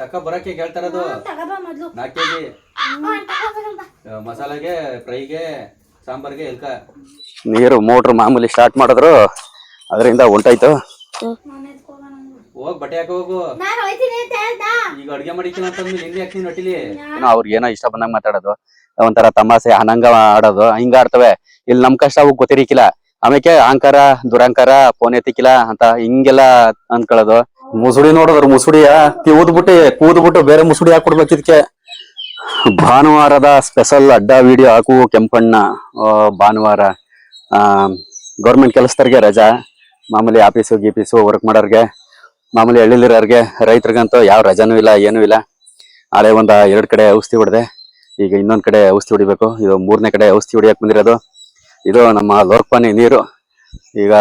ತಕ ಬರಕ್ಕೆ ಕೇಳ್ತಾರದು 4 kg ಮಸಾಲೆಗೆ ಫ್ರೈಗೆ ಸಾಂಬಾರ್ಗೆ ಎಲ್ಕ ನೀರು ಮೋಟ್ರ್ ಮಾಮೂಲಿ ಸ್ಟಾರ್ಟ್ ಮಾಡಿದ್ರು ಅದರಿಂದ ಹೊಂಟಾಯ್ತು. ಹೋಗ್ ಬಟ್ಟೆ ಹಾಕ ಹೋಗು, ಈಗ ಅಡ್ಗೆ ಮಾಡಿಕ್ಕಿನ ಅಂತಂದ್ಮೇಲೆ ಹಿಂದೆ ಹಾಕ್ತೀನಿ ಹೊಟ್ಟಿಲಿ. ಅವ್ರಿಗೆ ಏನೋ ಇಷ್ಟ ಬಂದಂಗ ಮಾತಾಡೋದು, ಒಂಥರ ತಮಾಸೆ ಹನಂಗ ಆಡೋದು ಹಿಂಗ ಆಡ್ತವೆ. ಇಲ್ಲಿ ನಮ್ ಕಷ್ಟ ಅವ್ ಗೊತ್ತಿರಿಕಿಲ್ಲ, ಆಮೇಲೆ ಅಹಂಕಾರ ದುರಂಕಾರ ಫೋನ್ ಎತ್ತಿಕಿಲ್ಲ ಅಂತ ಹಿಂಗೆಲ್ಲ ಅನ್ಕೊಳ್ಳೋದು. ಮುಸುಡಿ ನೋಡಿದ್ರು ಮುಸುಡಿಯ ಕೂದ್ಬಿಟ್ಟು ಬೇರೆ ಮುಸುಡಿ ಹಾಕೊಡ್ಬೇಕು ಇದಕ್ಕೆ. ಭಾನುವಾರದ ಸ್ಪೆಷಲ್ ಅಡ್ಡ ವಿಡಿಯೋ ಹಾಕು ಕೆಂಪಣ್ಣ. ಭಾನುವಾರ ಗೌರ್ಮೆಂಟ್ ಕೆಲಸದವ್ರಿಗೆ ರಜಾ, ಮಾಮೂಲಿ ಆಫೀಸು ಗೀಫೀಸು ವರ್ಕ್ ಮಾಡೋರ್ಗೆ, ಮಾಮೂಲಿ ಹಳ್ಳಿಲಿರೋರ್ಗೆ, ರೈತರಿಗಂತೂ ಯಾವ ರಜಾನೂ ಇಲ್ಲ ಏನೂ ಇಲ್ಲ. ಹಳೆ 2 ಕಡೆ ಔಷಧಿ ಹೊಡೆದೆ, ಈಗ ಇನ್ನೊಂದ್ ಕಡೆ ಔಷಧಿ ಹೊಡಿಬೇಕು. ಇದು 3ನೇ ಕಡೆ ಔಷಧಿ ಹೊಡಿಯಕ್ ಬಂದಿರೋದು. ಇದು ನಮ್ಮ ಲೋಕಪಾನಿ ನೀರು. ಈಗ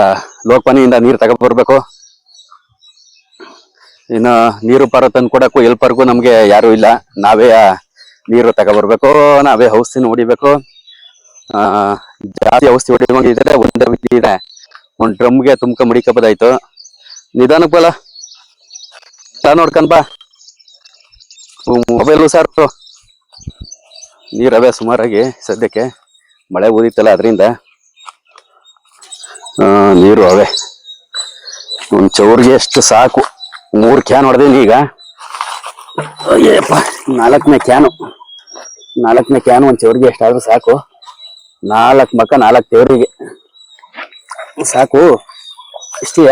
ಲೋಕಪಾನಿಯಿಂದ ನೀರು ತಗೊಂಡ್ಬರ್ಬೇಕು. ಇನ್ನು ನೀರು ಪಾರ ತಂದು ಕೊಡಕ್ಕೂ ಎಲ್ಪರ್ಗೂ ನಮ್ಗೆ ಯಾರು ಇಲ್ಲ, ನಾವೇ ನೀರು ತಗೊಬರ್ಬೇಕು, ನಾವೇ ಔಷಧಿನ ಹೊಡಿಬೇಕು. ಜಾಸ್ತಿ ಔಷಧಿ ಹೊಡಿಕೊಂಡಿದ್ರೆ ಒಂದೇ ವಿಧಿ ಇದೆ, ಒಂದ್ ಡ್ರಮ್ಗೆ ತುಂಬ್ಕ ಮಡಿಕಬೋದಾಯ್ತು. ನಿಧಾನಕ್ಕೆ ಬಲ್ಲ ನೋಡ್ಕೊಂಡ್ ಬಾ. ಮೊಬೈಲು ಸಾರು ನೀರವೇ ಸುಮಾರಾಗಿ ಸದ್ಯಕ್ಕೆ, ಮಳೆ ಊದಿತ್ತಲ್ಲ ಅದರಿಂದ ನೀರು ಅವೇ. ಒಂದ್ ಚೌರ್ಗೆ ಎಷ್ಟು ಸಾಕು, 3 ಕ್ಯಾನ್ ಹೊಡೆದೀನಿ ಈಗ. ಅಯ್ಯಪ್ಪ 4ನೇ ಕ್ಯಾನು ಒಂದ್ ಚೌರ್ಗೆ ಎಷ್ಟಾದ್ರೂ ಸಾಕು. 4 ಮಕ್ಕ 4 ಚೌರಿಗೆ ಸಾಕು. ಇಷ್ಟೇ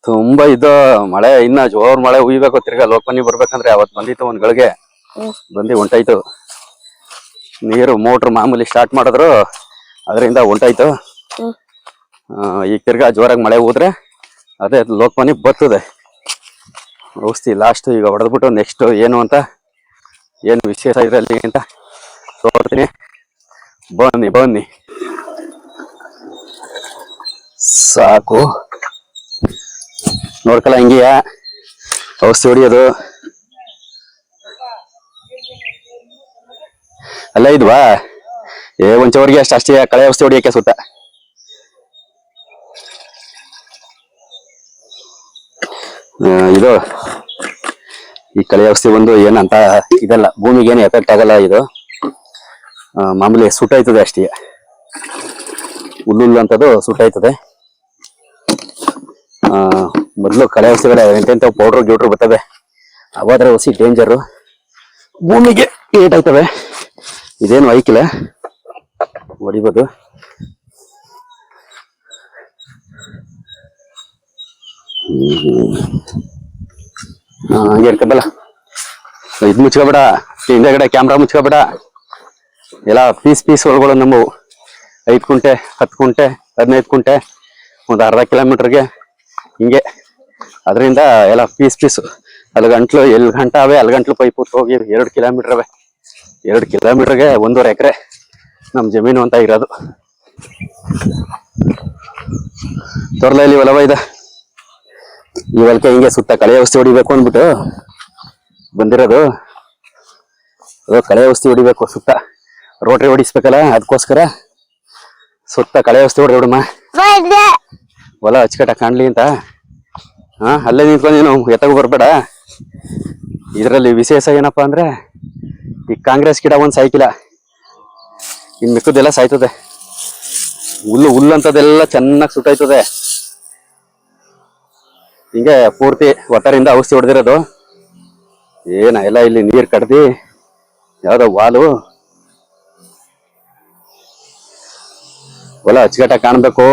ತುಂಬಾ ಇದು ಮಳೆ. ಇನ್ನ ಜೋರ್ ಮಳೆ ಉಯ್ಬೇಕು. ತಿರ್ಗಾ ಲೋಕಪಾನಿ ಬರ್ಬೇಕಂದ್ರೆ ಅವತ್ ಬಂದಿತ್ತು ಒಂದ್ ಗಳಿಗೆ, ಬಂದು ಹೊಂಟಾಯ್ತು. ನೀರು ಮೋಟ್ರ್ ಮಾಮೂಲಿ ಸ್ಟಾರ್ಟ್ ಮಾಡಿದ್ರು ಅದರಿಂದ ಹೊಂಟಾಯ್ತು. ಈಗ ತಿರ್ಗಾ ಜೋರಾಗಿ ಮಳೆ ಹೋದ್ರೆ ಅದೇ ಲೋಕಪಾನಿ ಬರ್ತದೆ. ಔಷಧಿ ಲಾಸ್ಟ್ ಈಗ ಹೊಡೆದ್ಬಿಟ್ಟು ನೆಕ್ಸ್ಟ್ ಏನು ಅಂತ, ಏನು ವಿಶೇಷ ಇದ್ರಲ್ಲಿ ಅಂತ ತೋರ್ತೀನಿ. ಬನ್ನಿ ಸಾಕು. ನೋಡ್ಕಲ್ಲ ಹಿಂಗೆಯ ಔಷಧಿ ಹೊಡಿಯೋದು. ಅಲ್ಲ ಇದ್ವಾ ಒಂಚವರಿಗೆ ಅಷ್ಟೇ ಕಳೆ ಔಷಧಿ ಹೊಡಿಯಕ್ಕೆ ಸುತ್ತ. ಇದು ಈ ಕಳೆ ಔಷಧಿ ಒಂದು ಏನಂತ ಇದಲ್ಲ, ಭೂಮಿಗೆ ಏನು ಎಫೆಕ್ಟ್ ಆಗಲ್ಲ. ಇದು ಮಾಮೂಲಿ ಸುಟ್ಟಾಯ್ತದೆ ಅಷ್ಟೇ, ಹುಲ್ಲು ಅಂತದ್ದು ಸುಟ್ಟಾಯ್ತದೆ. ಮೊದ್ಲು ಕಳೆ ಔಷಧಿಗಳ ಎಂತೆಂತ ಪೌಡ್ರು ಗಿಡ್ರು ಬರ್ತವೆ, ಅವಾದ್ರೆ ಹೊಸಿ ಡೇಂಜರು, ಭೂಮಿಗೆ ಏಟ್ ಆಯ್ತವೆ. ಇದೇನು ಐಕಿಲ್ಲ, ಹೊಡಿಬೋದು. ಹಂಗೆ ಇರ್ಕಬಲ್ಲ. ಇದು ಮುಚ್ಕೋಬೇಡ, ಹಿಂದೆಗಡೆ ಕ್ಯಾಮ್ರಾ ಮುಚ್ಕೋಬೇಡ. ಎಲ್ಲ ಪೀಸ್ ಒಳಗಳು ನಮ್ಮವು. 5 ಕುಂಟೆ 10 ಕುಂಟೆ 15 ಕುಂಟೆ ಒಂದು ಅರ್ಧ ಕಿಲೋಮೀಟರ್ಗೆ ಹಿಂಗೆ. ಅದರಿಂದ ಎಲ್ಲ ಪೀಸ್ ಅಲ್ಲಿ ಗಂಟ್ಲು ಎಲ್ಲಿ ಗಂಟ ಅವೆ, ಅಲ್ಲಿ ಗಂಟ್ಲು ಪೈಪ್ ಹೋಗಿ 2 ಕಿಲೋಮೀಟರ್ ಅವೆ. 2 ಕಿಲೋಮೀಟರ್ಗೆ 1.5 ಎಕರೆ ನಮ್ ಜಮೀನು ಅಂತ ಇರೋದು. ತೋರ್ಲ ಇಲ್ಲಿ ಹೊಲವ ಇದೆ. ಈ ಹೊಲಕ್ಕೆ ಹಿಂಗೆ ಸುತ್ತ ಕಳೆ ಔಷಧಿ ಹೊಡಿಬೇಕು ಅಂದ್ಬಿಟ್ಟು ಬಂದಿರೋದು. ಕಳೆ ಔಷಧಿ ಹೊಡಿಬೇಕು ಸುತ್ತ, ರೋಟ್ರಿ ಹೊಡಿಸ್ಬೇಕಲ್ಲ, ಅದಕ್ಕೋಸ್ಕರ ಸುತ್ತ ಕಳೆ ಔಷಧಿ ಹೊಡೆದಮ್ಮ. ಹೊಲ ಅಚ್ಚುಕಟ್ಟ ಕಾಣ್ಲಿ ಅಂತ. ಅಲ್ಲೇ ನಿಂತ್ಕೊಂಡು ನೀನು ಎತ್ತಗೂ ಬರ್ಬೇಡ. ಇದರಲ್ಲಿ ವಿಶೇಷ ಏನಪ್ಪಾ ಅಂದ್ರೆ, ಈ ಕಾಂಗ್ರೆಸ್ ಗಿಡ ಒಂದ್ ಸಾಯ್ಕಿಲ್ಲ, ಇನ್ ಮಿಕ್ಕದೆಲ್ಲ ಸಾಯ್ತದೆ. ಹುಲ್ಲು ಅಂತದೆಲ್ಲ ಚೆನ್ನಾಗಿ ಸುಟ್ಟಾಯ್ತದೆ. ಹಿಂಗೆ ಪೂರ್ತಿ ಒತ್ತರಿಂದ ಔಷಧಿ ಹೊಡೆದಿರೋದು. ಎಲ್ಲ ಇಲ್ಲಿ ನೀರ್ ಕಡ್ದಿ ಯಾವ್ದೋ ವಾಲು ಹೊಲ ಅಚ್ಚುಕಟ್ಟ ಕಾಣ್ಬೇಕು,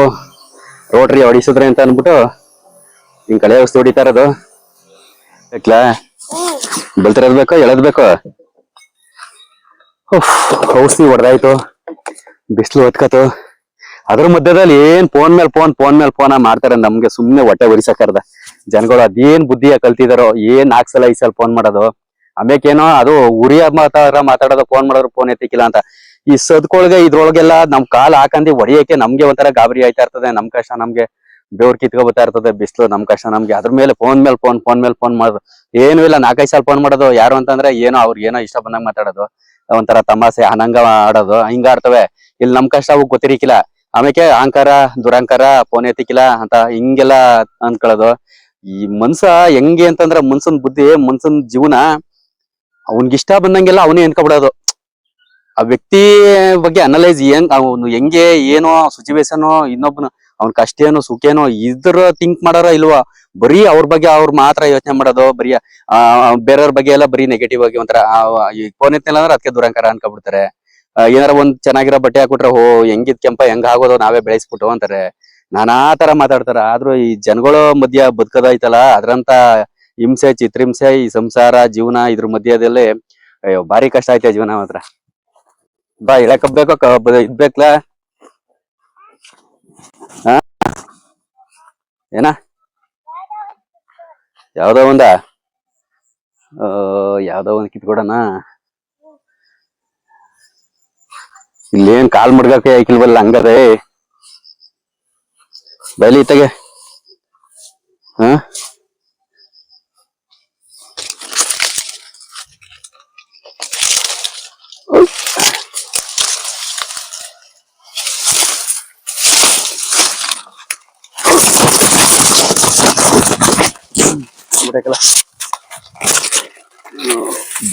ರೋಟ್ರಿ ಹೊಡಿಸಿದ್ರೆ ಅಂತ ಅನ್ಬಿಟ್ಟು ಹಿಂಗ್ ಕಳೆ ಔಷಧಿ ಹೊಡಿತಾ ಇರೋದು. ಬೆಳ್ತಿರೋದ್ ಬೇಕು, ಎಳದ್ ಬೇಕು. ಔಷಧಿ ಹೊಡೆದಾಯ್ತು, ಬಿಸಿಲು ಹೊತ್ಕತು. ಅದ್ರ ಮಧ್ಯದಲ್ಲಿ ಏನ್ ಫೋನ್ ಮೇಲೆ ಫೋನ್ ಮಾಡ್ತಾರೆ ನಮ್ಗೆ. ಸುಮ್ನೆ ಹೊಟ್ಟೆ ಒರಿಸಕರ್ದ ಜನಗಳು ಅದೇನ್ ಬುದ್ಧಿಯ ಕಲ್ತಿದಾರೋ, ಏನ್ 4 ಸಲ 5 ಸಲ ಫೋನ್ ಮಾಡೋದು. ಆಮೇಕೇನೋ ಅದು ಉರಿಯ ಮಾತಾಡೋದು, ಫೋನ್ ಮಾಡೋರು ಫೋನ್ ಎತ್ತಿಕ್ಕಿಲ್ಲ ಅಂತ. ಈ ಸದ್ಕೊಳ್ಗೆ ಇದ್ರೊಳಗೆಲ್ಲ ನಮ್ ಕಾಲ್ ಹಾಕಂದಿ ಹೊಡಿಯಕ್ಕೆ ನಮ್ಗೆ ಒಂಥರ ಗಾಬರಿ ಆಯ್ತಾ ಇರ್ತದೆ. ನಮ್ ಕಷ್ಟ ನಮ್ಗೆ ಬೆವ್ರು ಕಿತ್ಕೊಬತ್ತಾ ಇರ್ತದೆ, ಬಿಸಿಲು ನಮ್ ಕಷ್ಟ ನಮ್ಗೆ. ಅದ್ರ ಮೇಲೆ ಫೋನ್ ಮೇಲೆ ಫೋನ್ ಮಾಡೋದು ಏನು ಇಲ್ಲ. 4-5 ಸಲ ಫೋನ್ ಮಾಡೋದು. ಯಾರು ಅಂತಂದ್ರೆ ಏನೋ ಅವ್ರಿಗೆ ಏನೋ ಇಷ್ಟ ಬಂದಂಗ ಮಾತಾಡೋದು, ಒಂಥರ ತಮಾಸೆ ಹನಂಗ ಆಡೋದು ಹಿಂಗ ಆಡ್ತವೆ. ಇಲ್ಲಿ ನಮ್ ಕಷ್ಟ ಅವು ಗೊತ್ತಿರಿಕಿಲ್ಲ, ಆಮೇಲೆ ಅಹಂಕಾರ ದುರಂಕಾರ ಫೋನ್ ಎತ್ತಿಕಿಲ್ಲ ಅಂತ ಹಿಂಗೆಲ್ಲ ಅನ್ಕೊಳ್ಳೋದು. ಈ ಮನ್ಸ ಹೆಂಗೆ ಅಂತಂದ್ರ ಮನ್ಸನ್ ಬುದ್ಧಿ ಮನ್ಸನ್ ಜೀವನ ಅವನ್ಗಿಷ್ಟ ಬಂದಂಗೆಲ್ಲ ಅವನೇ ಎನ್ಕೊಬಿಡೋದು. ಆ ವ್ಯಕ್ತಿ ಬಗ್ಗೆ ಅನಲೈಸ್ ಅವನು ಹೆಂಗೆ ಏನೋ ಸಿಚುವೇಶನ್ ಇನ್ನೊಬ್ಬನ ಅವ್ನ ಕಷ್ಟ ಏನೋ ಸುಖ ಏನೋ ಇದ್ರ ಥಿಂಕ್ ಮಾಡಾರ ಇಲ್ವಾ, ಬರೀ ಅವ್ರ ಬಗ್ಗೆ ಅವ್ರ ಮಾತ್ರ ಯೋಚನೆ ಮಾಡೋದು, ಬರೀ ಬೇರೆಯವ್ರ ಬಗ್ಗೆ ಎಲ್ಲ ಬರೀ ನೆಗೆಟಿವ್ ಆಗಿ ಒಂಥರ ಫೋನ್ ಎತ್ತಿಲ್ಲ ಅಂದ್ರೆ ಅದಕ್ಕೆ ದುರಂಕಾರ ಅನ್ಕೊಬಿಡ್ತಾರೆ. ಏನಾರ ಒಂದ್ ಚೆನ್ನಾಗಿರೋ ಬಟ್ಟೆ ಹಾಕೊಟ್ರೆ ಹೆಂಗಿದ್ ಕೆಂಪ ಹೆಂಗ ಆಗೋದು ನಾವೇ ಬೆಳೆಸ್ಬಿಟ್ಟು ಅಂತಾರೆ. ನಾನಾ ತರ ಮಾತಾಡ್ತಾರ. ಆದ್ರೂ ಈ ಜನಗಳು ಮಧ್ಯ ಬದುಕದೈತಲ್ಲ ಅದ್ರಂತ ಹಿಂಸೆ ಚಿತ್ರಹಿಂಸೆ ಈ ಸಂಸಾರ ಜೀವನ ಇದ್ರ ಮಧ್ಯದಲ್ಲಿ ಅಯ್ಯೋ ಭಾರಿ ಕಷ್ಟ ಐತೆ ಜೀವನ ಮಾತ್ರ. ಬಾ ಇಳಕಬ್ಬೇಕು ಇದ್ಬೇಕಲ್ಲ ಏನ ಯಾವ್ದೋ ಒಂದ್ ಕಿತ್ಕೊಡಣ. ಇಲ್ಲೇನ್ ಕಾಲ್ ಮುಡ್ಗಕ್ಕೆ ಐಕಿಲ್ವಲ್ಲ ಹಂಗದೆ ಬೈಲಿ ಇತ್ತಗೆ. ಹ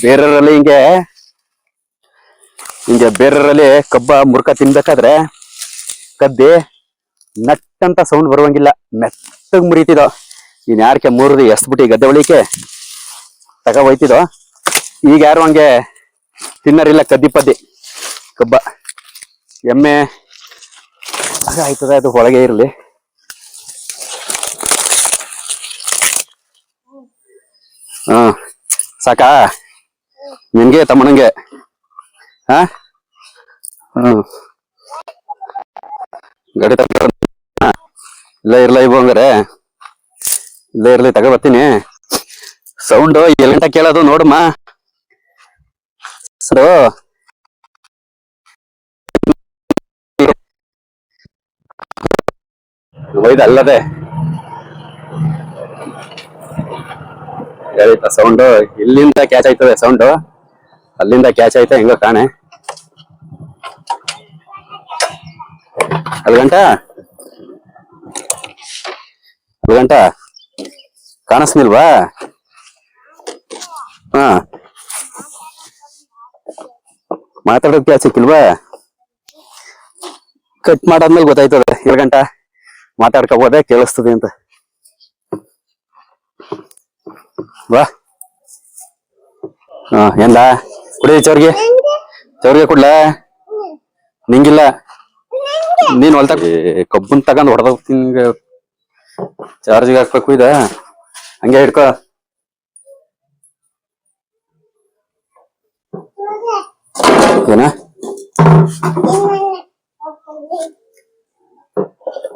ಬೇರೆಯವರಲ್ಲಿ ಹಿಂಗೆ ಬೇರೆಯವರಲ್ಲಿ ಕಬ್ಬ ಮುರ್ಕ ತಿನ್ಬೇಕಾದ್ರೆ ಕದ್ದಿ ನಟ್ಟಂತ ಸೌಂಡ್ ಬರುವಂಗಿಲ್ಲ, ಮೆತ್ತಗ್ ಮುರಿತಿದೋ. ಇನ್ ಯಾರಕ್ಕೆ ಮೂರ್ದಿ ಎಸ್ಬಿಟ್ಟು ಗದ್ದೆ ಒಳಿಕೆ ತಗ ಹೋಯ್ತಿದೋ. ಈಗ ಯಾರು ಹಂಗೆ ತಿನ್ನರಿಲ್ಲ ಕದ್ದಿ ಪದ್ದಿ ಕಬ್ಬ. ಎಮ್ಮೆ ಆಯ್ತದ ಅದು ಒಳಗೆ ಇರ್ಲಿ. ಸಾಕಾ ನಿನ್ಗೆ ತಮ್ಮನಂಗೆ? ಹ ಗಾಡಿ ಇರ್ಲ ಇವು ಹಂಗಾರೆ ಇರ್ಲಿ ತಗೋ ಬರ್ತೀನಿ. ಸೌಂಡು ಎಲ್ಲಿಂಟ ಕೇಳೋದು ನೋಡಮ್ಮ. ಸರು ಒಯ್ದ ಅಲ್ಲದೆ ಹೇಳಿತ ಸೌಂಡು ಇಲ್ಲಿಂದ ಕ್ಯಾಚ್ ಆಯ್ತದೆ, ಸೌಂಡು ಅಲ್ಲಿಂದ ಕ್ಯಾಚ್ ಆಯ್ತಾ ಹೆಂಗೋ ಕಾಣೆ. ಅದು ಗಂಟ ಕಾಣಿಸ್ನಿಲ್ವಾ? ಹಾ ಮಾತಾಡೋದ್ ಕ್ಯಾಚ್ ಸಿಕ್ಕಿಲ್ವಾ? ಕಟ್ ಮಾಡಾದ್ಮೇಲೆ ಗೊತ್ತಾಯ್ತದೆ 7 ಗಂಟ ಮಾತಾಡ್ಕೋಬೋದೆ ಕೇಳಿಸ್ತದೆ ಅಂತ. ಬಾ ಎಂದ ಕುಡಿ ಚೌರ್ಗೆ ಕೊಡ್ಲ ನಿಂಗಿಲ್ಲ. ನೀನ್ ಹೊಲ್ತ ಕಬ್ಬನ್ ತಗೊಂಡ್ ಹೊಡೆದೋಗ್ತೀನಿ. ಚಾರ್ಜಿಗೆ ಹಾಕ್ಬೇಕು ಇದ ಹಂಗೆ ಹಿಡ್ಕೊ. ಏನ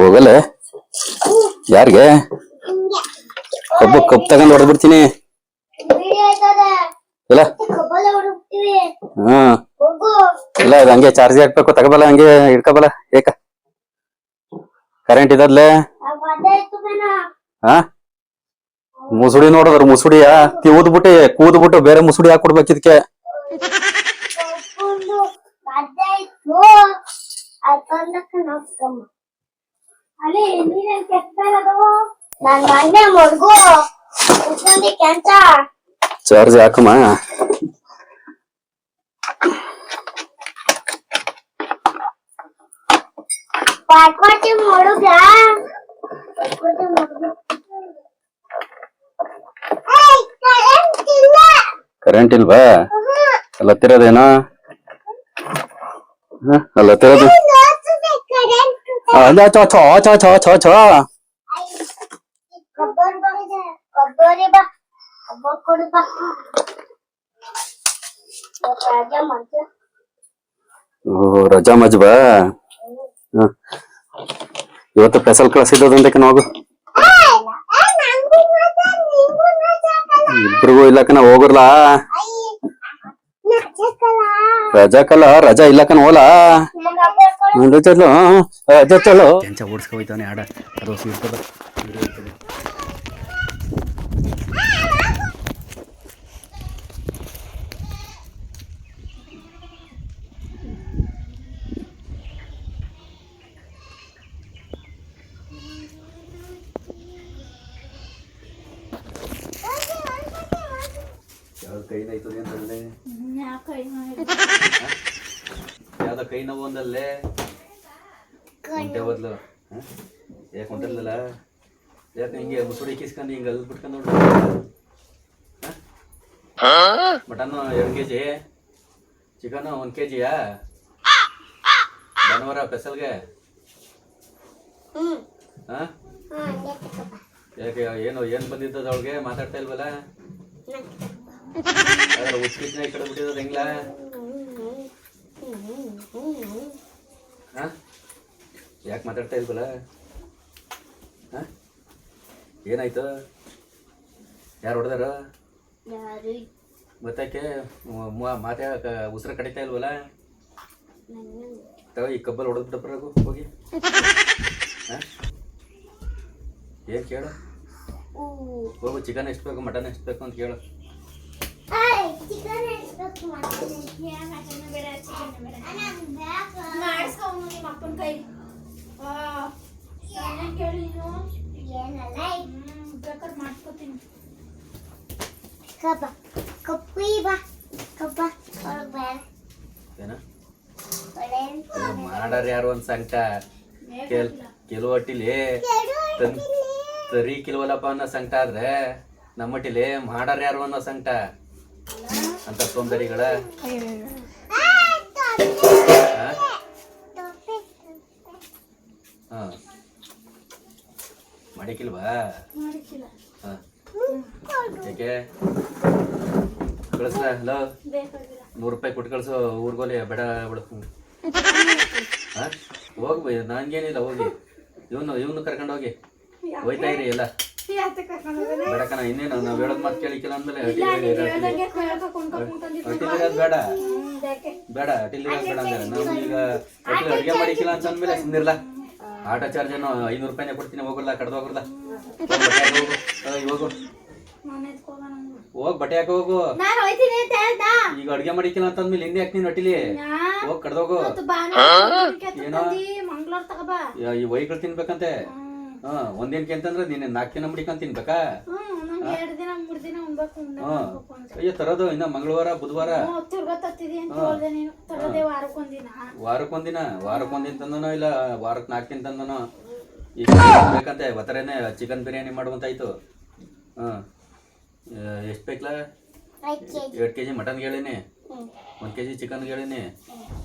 ಹೋಗಲ್ಲ ಯಾರಿಗೆ ಕಬ್ಬು ತಗೊಂಡ್ ಹೊಡೆದ್ಬಿಡ್ತೀನಿ ಇಲ್ಲ. ಇಲ್ಲ ಅದು ಹಂಗೆ ಚಾರ್ಜ್ ಹಾಕ್ಬೇಕು ತಗೋಬಲ್ಲ, ಹಂಗೆ ಹಿಡ್ಕೊಬಲ್ಲ. ಏಕ ಕರೆಂಟ್ ಇದದ್ಲೆ ಮುಸುಡಿ ನೋಡಿದ್ರು ಮುಸುಡಿಯ ಕೂದ್ಬಿಟ್ಟು ಬೇರೆ ಮುಸುಡಿ ಹಾಕೊಡ್ಬೇಕು ಇದಕ್ಕೆ. ಚಾರ್ಜ್ ಹಾಕಮ್ಮ. ಕರೆಂಟ್ ಇಲ್ವಾ? ಅಲ್ಲತ್ತಿರೋದೇನೋ ಅಲ್ಲತ್ತಿರೋದು ರಜಾ ಮಜ್ಬಾ. ಇವತ್ತು ಸ್ಪೆಷಲ್ ಕ್ಲಾಸ್ ಇದ್ದದಂತೆ ಹೋಗು. ಇಬ್ರಿಗೂ ಇಲ್ಲಕನ ಹೋಗರ್ಲಾ. ರಜಾ ಇಲ್ಲಕನ ಹೋಲಾ. ಓಡಿಸ್ಕೋಯ್ತಾನೆ ಆಡ ಅದು ಇರ್ತದೆ. ಕೈ ನೋಯ್ತದೆ ಅಂತಂದ್ರೆ ಕೈ ಯಾವ್ದ ಕೈ ನೋವು ಒಂದಲ್ಲೇ ಹೊಂಟೆ ಬದ್ಲು ಯಾಕೆ ಹೊಂಟಿರ್ಲಿಲ್ಲ ಯಾಕೆ ಹಿಂಗೆ ಮುಸುಡಿ ಕಿಸ್ಕೊಂಡು ಹಿಂಗೆ ಅಲ್ಲಿ ಬಿಟ್ಕೊಂಡು ನೋಡ್ರಿ ಮಟನ್ನು 2 kg ಚಿಕನು 1 kgಯಾ ಭಾನುವಾರ ಸ್ಪೆಷಲ್ಗೆ ಹಾಂ ಯಾಕೆ ಏನು ಬಂದಿದ್ದದ ಅವಳಿಗೆ ಮಾತಾಡ್ತಾ ಇಲ್ವಲ್ಲ ಹುಚ್ಚಿನ ಈ ಕಡೆ ಬಿಟ್ಟಿರೋದು ಹೆಂಗ್ಲ ಹಾಂ ಯಾಕೆ ಮಾತಾಡ್ತಾ ಇಲ್ವಲ್ಲ ಹಾಂ ಏನಾಯ್ತು ಯಾರು ಹೊಡೆದಾರ ಗೊತ್ತಾಕೆ ಮಾತೆ ಉಸಿರು ಕಡಿತಾ ಇಲ್ವಲ್ಲ ತಗೋ ಈ ಕಬ್ಬಲ್ಲಿ ಹೊಡೆದ್ಬಿಟ್ಟಪ್ಪ ಹೋಗಿ ಹಾಂ ಏನು ಕೇಳು ಹೋಗು ಚಿಕನ್ ಎಷ್ಟು ಬೇಕು ಮಟನ್ ಎಷ್ಟು ಬೇಕು ಅಂತ ಕೇಳು ಮಾಡಾರ ಯಾರು ಒಂದು ಸಂಕಟ ಕೆಲವು ಹೊಟ್ಟಿಲಿ ತರಿ ಕಿಲ್ವಲ್ಲಪ್ಪ ಅನ್ನೋ ಸಂಕಟ ಆದ್ರೆ ನಮ್ಮಟ್ಟಿಲಿ ಮಾಡಾರ ಯಾರು ಅನ್ನೋ ಸಂಕಟ ಅಂತ ಸೋಂದರಿಗಳ ಮಾಡಿಕಿಲ್ವಾ ಯಾಕೆ ಕಳಿಸ್ಲ ಹಲೋ 100 ರೂಪಾಯಿ ಕೊಟ್ಟು ಕಳ್ಸು ಊರ್ಗೋಲಿ ಬೇಡ ಬಿಡು ಹಾಂ ಹೋಗ್ಬಿ ನಂಗೇನಿಲ್ಲ ಹೋಗಿ ಇವನು ಕರ್ಕೊಂಡು ಹೋಗಿ ಹೋಯ್ತಾ ಇರಿ ಎಲ್ಲ ಬೇಡಕನ ಇನ್ನೇನು ನಾವು ಹೇಳೋದು ಮಾತು ಕೇಳಿಕಿಲ್ಲ ಅಂದ್ಮೇಲೆ ಬೇಡ ಬೇಡ ಅಟಿಲಿ ಬೇಡ ಅಂದ್ರೆ ನಾವು ಈಗ ಅಡುಗೆ ಮಾಡಿಕಿಲ್ಲ ಅಂತ ಅಂದ್ಮೇಲೆ ಸುಂದಿರ್ಲ ಆಟೋ ಚಾರ್ಜ್ ಏನು 500 ರೂಪಾಯಿನೇ ಕೊಡ್ತೀನಿ ಹೋಗಲ್ಲ ಕಡ್ದೋಗ್ರಲ್ಲ ಹೋಗು ಹೋಗ್ ಬಟ್ಟೆ ಹಾಕ ಹೋಗು ಈಗ ಅಡ್ಗೆ ಮಾಡಿಕಿಲ್ಲ ಅಂತ ಅಂದ್ಮೇಲೆ ಹಿಂದೆ ಯಾಕೆ ನೀನು ಅಟಿಲಿ ಹೋಗ್ ಕಡ್ದೋಗು ಏನೋ ಈ ವೈಗಳು ತಿನ್ಬೇಕಂತೆ ಒಂದೇನ್ಕೆ ಅಂತಂದ್ರೆ ನೀನು 4 ದಿನ ಮುಡಿಕೊಂಡ್ ತಿನ್ಬೇಕಾ ಅಯ್ಯೋ ತರೋದು ಇನ್ನ ಮಂಗಳವಾರ ಬುಧವಾರ ವಾರಕ್ಕೊಂದಿನ ತಂದನೋ ಇಲ್ಲ ವಾರಕ್ಕೆ 4 ದಿನ ತಂದನೋ ಈಗ ಬೇಕಂತೆ ಬತ್ತರೇನೆ ಚಿಕನ್ ಬಿರಿಯಾನಿ ಮಾಡುವಂತಾಯ್ತು ಎಷ್ಟು ಬೇಕಲ್ಲ 2 kg ಮಟನ್ ಹೇಳಿನಿ 1 kg ಚಿಕನ್ ಹೇಳಿನಿ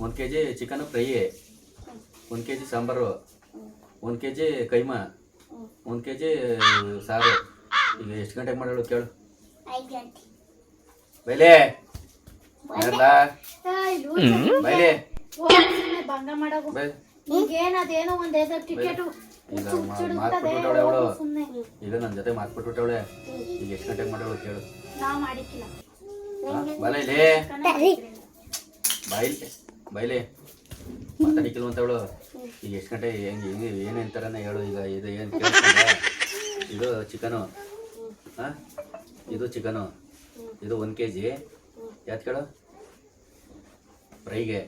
1 kg chicken fry 1 kg sambar 1 kg keema 1 kg ಸಾರು ಈಗ ಎಷ್ಟು ಗಂಟೆಗೆ ಮಾಡೋಳು ಕೇಳು ಬೈಲೆ ಬೈಲೆ ಈಗ ನನ್ನ ಜೊತೆ ಮಾತ್ಬಿಟ್ಬಿಟ್ಟವಳೆ ಈಗ ಎಷ್ಟು ಗಂಟೆಗೆ ಮಾಡೋಳು ಕೇಳು ಬೈಲೆ ಬೈಲೆ ಮಾತಾಡಿಕಿಲ್ವ ಅಂತವಳು ಈಗ ಎಷ್ಟು ಗಂಟೆ ಹೆಂಗೆ ಏನೇನು ಥರನೇ ಹೇಳು ಈಗ ಇದು ಏನು ಕೇಳ್ಕೊಂಡ ಇದು ಚಿಕನು ಹಾಂ ಇದು ಚಿಕನು ಇದು 1 kg ಯಾತ್ ಕೇಳು ಫ್ರೈಗೆ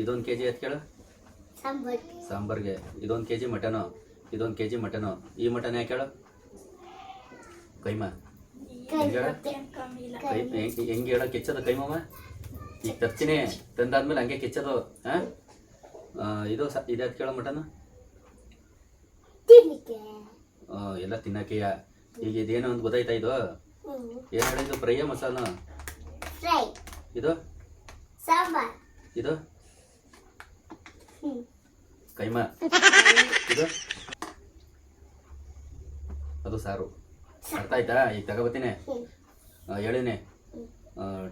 ಇದೊಂದು kg ಯಾತ್ ಕೇಳು ಸಾಂಬಾರ್ಗೆ ಇದೊಂದು kg ಮಟನು ಇದೊಂದು kg ಮಟನು ಈ ಮಟನ್ ಯಾಕೆ ಹೇಳು ಕೈಮಾ ಹೆಂಗೆ ಹೇಳೋ ಕೆಚ್ಚದು ಕೈಮಮ್ಮ ಈಗ ತರ್ತೀನಿ ತಂದಾದ್ಮೇಲೆ ಹಂಗೆ ಕೆಚ್ಚದು ಹಾಂ ಇದು ಯಾತ್ ಕೇಳೋ ಮಟನು ಎಲ್ಲ ತಿನ್ನಕ್ಕೆಯ ಈಗ ಇದೇನೋ ಒಂದು ಗೊತ್ತಾಯ್ತಾ ಇದು ಏನು ಹೇಳಿದ್ದು ಫ್ರೈಯ ಮಸಾಲ ಇದು ಇದು ಕೈಮಾ ಇದು ಅದು ಸಾರು ಅರ್ಥ ಆಯ್ತಾ ಈಗ ತಗೋಬತ್ತೀನಿ ಹೇಳಿನಿ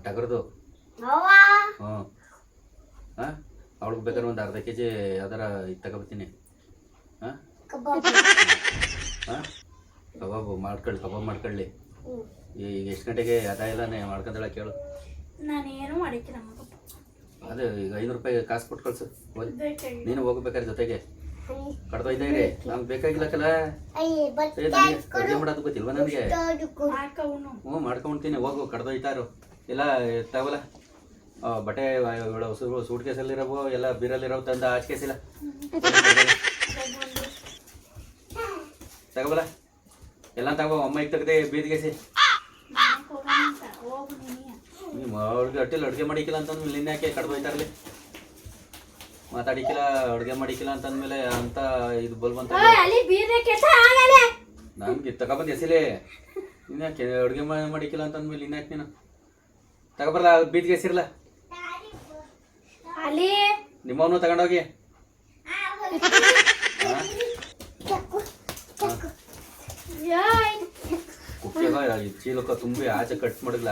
ಟಗರ್ದು ಹಾಂ ಅವಳಿಗೆ ಬೇಕಾದ್ರೆ ಒಂದು ಅರ್ಧ kg ಯಾವ್ದಾರ ಇದು ತಗೋಬತ್ತೀನಿ ಹಾಂ ಹಾಂ ಕಬಾಬು ಕಬಾಬ್ ಮಾಡ್ಕೊಳ್ಳಿ ಈಗ ಎಷ್ಟು ಗಂಟೆಗೆ ಅದ ಎಲ್ಲನೇ ಮಾಡ್ಕೊಂಡಳ ಕೇಳು ನಾನೇನು ಮಾಡಿಕ್ಕಿಲ್ಲ ಅದೇ ಈಗ 500 ರೂಪಾಯಿ ಕಾಸು ಕೊಟ್ಟು ಕಳ್ಸು ನೀನು ಹೋಗ್ಬೇಕಾದ್ರೆ ಜೊತೆಗೆ ಕಡ್ದೊಯ್ತಾ ಇರಿ ನಮ್ಗೆ ಬೇಕಾಗಿಲ್ಲಕ್ಕಲ್ಲ ಅಡುಗೆ ಮಾಡೋದು ಗೊತ್ತಿಲ್ವ ನನಗೆ ಮಾಡ್ಕೊಂತೀನಿ ಹೋಗು ಕಡ್ದೊಯ್ತಾರು ಎಲ್ಲ ತಗೋಲ್ಲ ಬಟ್ಟೆ ಸೂಟ್ ಕೇಸಲ್ಲಿರವು ಎಲ್ಲ ಬೀರಲ್ಲಿರವು ತಂದ ಆಚೆ ಕೇಸಿಲ್ಲ ತಗೋಬಲ್ಲ ಎಲ್ಲ ತಗೋ ಅಮ್ಮ ಈಗ ತೆಗ್ದೆ ಬೀದಿಗೆಸಿ ಹೋಗು ನೀನು. ನಿಮ್ಮ ಅವ್ರಿಗೆ ಅಟ್ಟಿಲ್ಲ ಅಡುಗೆ ಮಾಡಿಕ್ಕಿಲ್ಲ ಅಂತಂದ್ಮೇಲೆ ನಿನ್ನೆ ಯಾಕೆ ಕಡ್ದು ಹೋಯ್ತಾರಲಿ ಮಾತಾಡಿಕ್ಕಿಲ್ಲ ಅಡುಗೆ ಮಾಡಿಕ್ಕಿಲ್ಲ ಅಂತಂದ್ಮೇಲೆ ಅಂತ ಇದು ಬಲ್ವಂತ ಅಲ್ಲಿ ಬೀರ್ನೆ ಕೆಟ್ಟ ಆಗಲ್ಲ. ನನ್ಗೆ ತಗೊಬಂದು ಎಸಿಲೆ ಇನ್ಯಾಕೆ ಅಡುಗೆ ಮಾಡಿಕ್ಕಿಲ್ಲ ಅಂತಂದ್ಮೇಲೆ ಇನ್ಯಾಕೆ ನೀನು ತಗೊಬರಲ್ಲ ಬೀದಿಗೆ ಎಸಿರಲ್ಲ ಅಲ್ಲಿ ನಿಮ್ಮವನು ತಗೊಂಡೋಗಿ ಕುಕ್ಕೆಗ ಚೀಲಕ್ಕ ತುಂಬಿ ಆಚೆ ಕಟ್ ಮಾಡಿದ್ಲ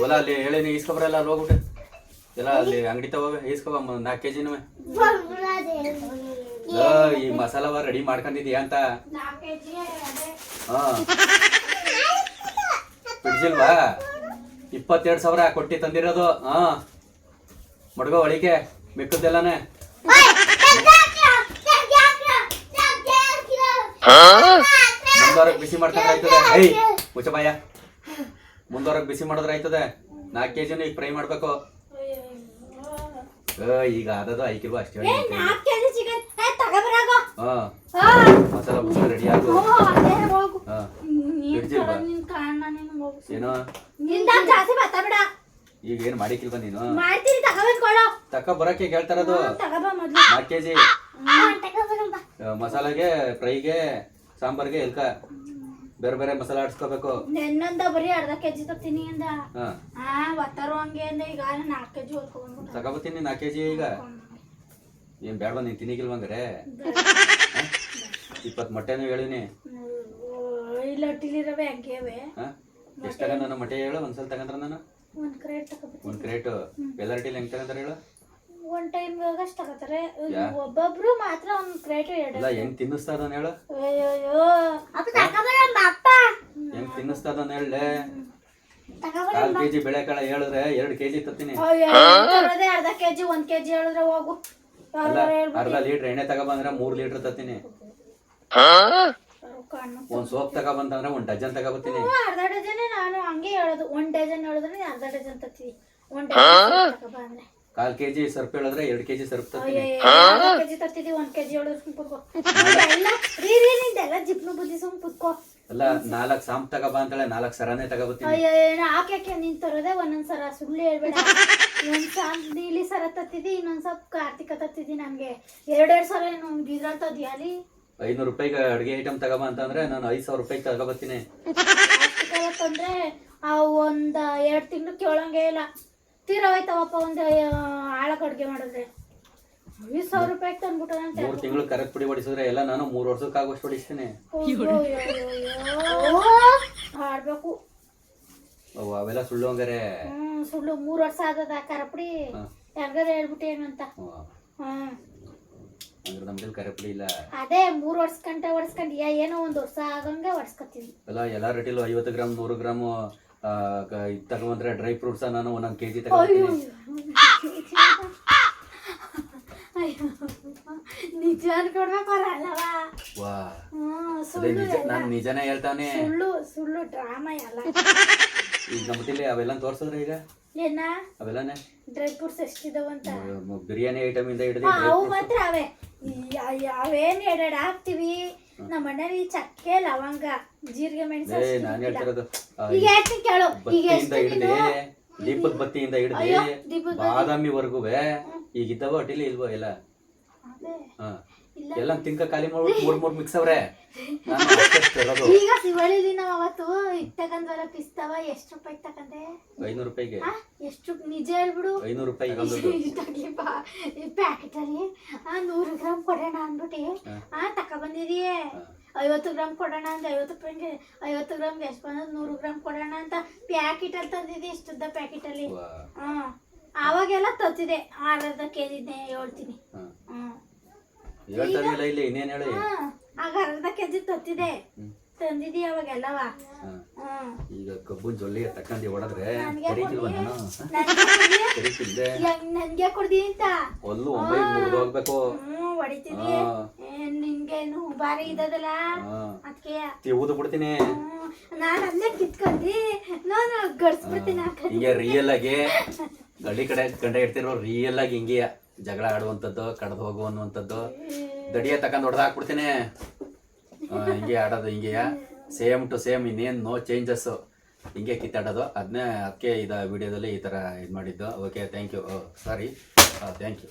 ಹೊಲ ಅಲ್ಲಿ ಹೇಳೇನಿ ಈಸ್ಕೊಬ್ರಲ್ಲ ಅಲ್ಲಿ ಹೋಗ್ಬಿಟ್ಟೆ ಎಲ್ಲ ಅಲ್ಲಿ ಅಂಗಡಿ ತಗೋಗ ಈಸ್ಕೊಬ 4 kg ಈ ಮಸಾಲವ ರೆಡಿ ಮಾಡ್ಕೊಂಡಿದ್ಯಾ ಅಂತ ಹಾ ಬಿಡ್ಸಿಲ್ವಾ 22,000 ಕೊಟ್ಟಿ ತಂದಿರೋದು ಹಾ ಮಡ್ಗೋ ಒಳಿಕೆ ಮಿಕ್ಕದ್ದೆಲ್ಲಾನೆ ಮುಂದವರೆಗೆ ಬಿಸಿ ಮಾಡ್ಕೊಂಡ್ರೆ ಆಯ್ತದೆ ಏಯ್ ಮುಚ್ಚಬಾಯ ಮುಂದವರೆಗೆ ಬಿಸಿ ಮಾಡಿದ್ರೆ ಆಯ್ತದೆ 4 kg ಈಗ ಫ್ರೈ ಮಾಡ್ಬೇಕು ಈಗ ಅದದು ಐಕಿಲ್ವಾ ಅಷ್ಟೇ ಮಸಾಲ ಮುಚ್ಚ ರೆಡಿ ಆಗು ಏನೋ ಈಗ ಏನ್ ಮಾಡಿಕಿಲ್ವಾ ನೀನು ತಕ ಬರಕ್ಕೆ ಕೇಳ್ತಾರದು 4 kg ಮಸಾಲೆಗೆ ಫ್ರೈಗೆ ಸಾಂಬಾರ್ಗೆ ಎಲ್ಕ ಬೇರೆ ಬೇರೆ ಮಸಾಲೆ ಆಡ್ಸ್ಕೋಬೇಕು ನೆನ್ನಂದ ಬರೀ ಅರ್ಧ ಕೆಜಿ ತತ್ತೀನಿ ಅಂದ ಒತ್ತರು ಹಂಗೆ ಅಂದ ಈಗ 4 kg ಹೊತ್ಕೊಂಡ್ಬಿಟ್ಟು ತಗೋಬತ್ತೀನಿ 4 kg ಈಗ ಏನ್ ಬೇಡ ನೀನ್ ತಿನ್ನಿಗಿಲ್ವಂಗ್ರೆ 20 ಮೊಟ್ಟೆನೂ ಹೇಳಿನಿ ಇಲ್ಲ ಅಟ್ಟಿಲಿರವೆ ಹಂಗೇವೆ ಎಷ್ಟು ತಗೊಂಡ ನನ್ನ ಮೊಟ್ಟೆ ಹೇಳು ಒಂದ್ಸಲ ತಗೊಂಡ್ರ ನಾನು 1 ಕ್ರೇಟ್ ತಗೋಬೇಕು 1 ಕ್ರೇಟ್ ಎಲ್ಲರಟಿಲಿ ಹೆಂಗ್ ತಗೊಂಡ್ರ ಹೇಳು ಒನ್ ಟೈಮ್ ಅಷ್ಟು ತಗೋತಾರೆ ಒಬ್ಬೊಬ್ರು ಮಾತ್ರ 1 ಕ್ರೇಟ್ ಇಲ್ಲ ಹೆಂಗ್ ತಿನ್ನಿಸ್ತಾ ಇದ್ದಾನೆ ಹೇಳು ಹೆಂಗ್ ತಿನ್ನಿಸ್ತಾ ಇದ್ದಾನೆ ಹೇಳಲೆ 4 kg ಬೆಳೆಕಾಳ ಹೇಳಿದ್ರೆ 2 kg ತತ್ತೀನಿ ಅರ್ಧ ಕೆಜಿ 1 kg ಹೇಳಿದ್ರೆ ಹೋಗು ಅರ್ಧ ಲೀಟರ್ ಎಣ್ಣೆ ತಗೊಬಂದ್ರೆ 3 ಲೀಟರ್ ತತ್ತೀನಿ ಒಂದ್ ಸೋಪ್ ತಗೊಬಂತಂದ್ರೆ 1 ಡಜನ್ ತಗೊಬತ್ತೀನಿ ಅರ್ಧ ಡಜನ್ ನಾನು ಹಂಗೆ ಹೇಳೋದು 1 ಡಜನ್ ಹೇಳಿದ್ರೆ ಅರ್ಧ ಡಜನ್ ತತ್ತೀನಿ 1 ಡಜನ್ ತಗೊಬಂದ್ರೆ 4 kg ಸರ್ಪ್ ಹೇಳಿದ್ರೆ 2 kg ಸರ್ಪ್ ತತ್ತೀನಿ 2 kg ತತ್ತಿದಿ 1 kg ಹೇಳಿದ್ರೆ ಸುಮ್ ಕುತ್ಕೋ ನಿಂದೆಲ್ಲ ಜಿಪ್ನು ಬುದ್ಧಿ ಸುಮ್ ಕುತ್ಕೋ ಅಲ್ಲ 4 ಸಾಂಪ್ ತಗೊಬ ಅಂತೇಳಿ 4 ಸರನೇ ತಗೊಬತ್ತೀನಿ ಯಾಕೆ ನೀನ್ ತರೋದೆ ಒಂದೊಂದ್ ಸರ ಸುಳ್ಳು ಹೇಳ್ಬೇಡ ಒಂದ್ ಸಾಂಪ್ ನೀಲಿ ಸರ ತತ್ತಿದಿ ಇನ್ನೊಂದ್ ಸ್ವಲ್ಪ ಕಾರ್ತಿಕ ತತ್ತಿದಿ ನನ್ಗೆ 2 ಸರ ಇದ್ರಲ್ಲಿ ತದ್ಯಾಲಿ 500 ರೂಪಾಯಿಗೆ ಅಡುಗೆ ಐಟಮ್ ತಗೊಬ ಅಂತಂದ್ರೆ ನಾನು 5,000 ರೂಪಾಯಿಗೆ ತಗೊಬತ್ತೀನಿ ತಂದ್ರೆ ಒಂದ್ 2 ತಿಂಗಳು ಕೇಳಂಗೆ ಇಲ್ಲ ತೀರೋಯ್ತವಪ್ಪ ಒಂದು ಆಳಕ್ ಅಡ್ಗೆ ಮಾಡಿದ್ರೆ 5,000 ರೂಪಾಯಿಗೆ ತಂದ್ಬಿಟ್ಟು 3 ತಿಂಗಳು ಕರೆಕ್ಟ್ ಪುಡಿ ಹೊಡಿಸಿದ್ರೆ ಎಲ್ಲ ನಾನು 3 ವರ್ಷಕ್ಕೆ ಆಗೋಷ್ಟು ಹೊಡಿಸ್ತೀನಿ ಆಡ್ಬೇಕು ಅವೆಲ್ಲ ಸುಳ್ಳು ಹಂಗಾರೆ ಸುಳ್ಳು 3 ವರ್ಷ ಆದದ ಕರಪುಡಿ ಹೆಂಗಾರ ಹೇಳ್ಬಿಟ್ಟು ಏನಂತ ಅಂದ್ರೆ ನಮ್ದಲ್ಲಿ ಕರೆಪುಡಿ ಇಲ್ಲ ಅದೇ 3 ವರ್ಷ ಗಂಟೆ ಹೊಡ್ಸ್ಕೊಂಡ್ ಏನೋ 1 ವರ್ಷ ಆಗಂಗೆ ಹೊಡ್ಸ್ಕೊತೀನಿ ಅಲ್ಲ ಎಲ್ಲ ರೇಟಿಲು 50 ಗ್ರಾಮ್ 100 ಗ್ರಾಮ್ ತಗೊಂಡ್ರೆ ಡ್ರೈ ಫ್ರೂಟ್ಸ್ ನಾನು 1 kg ತಗೊಂಡ್ತೀನಿ ನಿಜ ಅನ್ಕೊಡ್ಬೇಕಲ್ಲವಾ ನಾನು ನಿಜನೇ ಹೇಳ್ತಾನೆ ಸುಳ್ಳು ಡ್ರಾಮಾ ಎಲ್ಲ ಈಗ ನಮ್ಮಲ್ಲಿ ಅವೆಲ್ಲ ತೋರ್ಸಿದ್ರೆ ಈಗ ಏನ ಅವೆಲ್ಲನೇ ಡ್ರೈ ಫ್ರೂಟ್ಸ್ ಎಷ್ಟಿದಾವಂತ ಬಿರಿಯಾನಿ ಐಟಮ್ ಇಂದ ಹಿಡಿದು ಅವು ಮಾತ್ರ ಅವೇ ಅವೇನ್ ಎರಡೆರಡು ಹಾಕ್ತಿವಿ ನಮ್ಮ ಅಣ್ಣರಿ ಚಕ್ಕೆ ಲವಂಗ ಜೀರಿಗೆ ಮೆಣಸು ನಾನು ಹೇಳ್ತಿರೋದು ಈಗ ಹೇಳ್ತೀನಿ ಕೇಳು ಈಗ ದೀಪದ ಬತ್ತಿಯಿಂದ ಹಿಡಿದು ಬಾದಾಮಿವರೆಗುವೆ ಈಗ ಇದ್ದವ ಅಟ್ಟಿಲಿ ಇಲ್ವೋ ಎಲ್ಲ ಎಲ್ಲ ತಿನ್ಕ ಖಾಲಿ ಮಾಡ್ಬಿಟ್ಟು 3 ಮಿಕ್ಸ್ ಅವ್ರೆ ಈಗ ಶಿವಳಿಲಿ ನಾವ್ ಅವತ್ತು ತಗೊಂಡ್ವಲ್ಲ ಪಿಸ್ತವ ಎಷ್ಟು ರೂಪಾಯಿ ತಗೊಂಡೆ 500 ರೂಪಾಯಿಗೆ ಎಷ್ಟು ನಿಜ ಹೇಳ್ಬಿಡು 500 ರೂಪಾಯಿ ಈ ಪ್ಯಾಕೆಟ್ ಅಲ್ಲಿ 100 ಗ್ರಾಮ್ ಕೊಡೋಣ ಅಂದ್ಬಿಟ್ಟು ತಕೊಂಡ್ಬಂದಿದೀಯೇ 50 ಗ್ರಾಮ್ ಕೊಡೋಣ ಅಂತ 50 ರೂಪಾಯಿಗೆ 50 ಗ್ರಾಮ್ಗೆ ಎಷ್ಟು ಬಂದ 100 ಗ್ರಾಮ್ ಕೊಡೋಣ ಅಂತ ಪ್ಯಾಕೆಟ್ ಅಲ್ಲಿ ತಂದಿದ್ದೆ ಇಷ್ಟುದ್ದ ಪ್ಯಾಕೆಟ್ ಅಲ್ಲಿ ಅವಾಗೆಲ್ಲ ತತ್ತಿದೆ ಅರ್ಧ ಕೆಜಿನೇ ಹೇಳ್ತೀನಿ ಹೇಳ್ತಾರಿಲ್ಲ ಇಲ್ಲಿ ಇನ್ನೇನ್ ಹೇಳಿ ಆಗ ಅರ್ಧ ಕೆಜಿ ತತ್ತಿದೆ ತಂದಿದಿ ಅವಾಗೆಲ್ಲವ ಈಗ ಕಬ್ಬುನ್ ಜೊಲ್ಲಿ ತಕ್ಕಂಡಿ ಹೊಡೆದ್ರೆ ನನ್ಗೆ ಕೊಡ್ದಿ ಅಂತ ಒಲ್ಲು ಹೋಗ್ಬೇಕು ಹೊಡಿತೀನಿ ನಿನ್ಗೇನು ಬಾರಿ ಇದ್ದದಲ್ಲ ಅದಕ್ಕೆ ಊದು ಬಿಡ್ತೀನಿ ನಾನು ಅದನ್ನೇ ಕಿತ್ಕೊಂಡಿ ನಾನು ಗಡ್ಸ್ಬಿಡ್ತೀನಿ ಈಗ ರಿಯಲ್ ಆಗಿ ಹಳ್ಳಿ ಕಡೆ ಗಂಡ ಇಡ್ತಿರೋ ರಿಯಲ್ ಆಗಿ ಹಿಂಗೆಯ ಜಗಳ ಆಡುವಂಥದ್ದು ಕಡ್ದು ಹೋಗು ಅನ್ನುವಂಥದ್ದು ದಡಿಯ ತಗೊಂಡು ಹೊಡೆದಾಕ್ಬಿಡ್ತೀನಿ ಹಿಂಗೆ ಆಡೋದು ಹಿಂಗೆಯ ಸೇಮ್ ಟು ಸೇಮ್ ಇನ್ನೇನು ನೋ ಚೇಂಜಸ್ ಹಿಂಗೆ ಕಿತ್ತಾಡೋದು ಅದಕ್ಕೆ ವಿಡಿಯೋದಲ್ಲಿ ಈ ಥರ ಇದು ಮಾಡಿದ್ದು okay thank you sorry thank you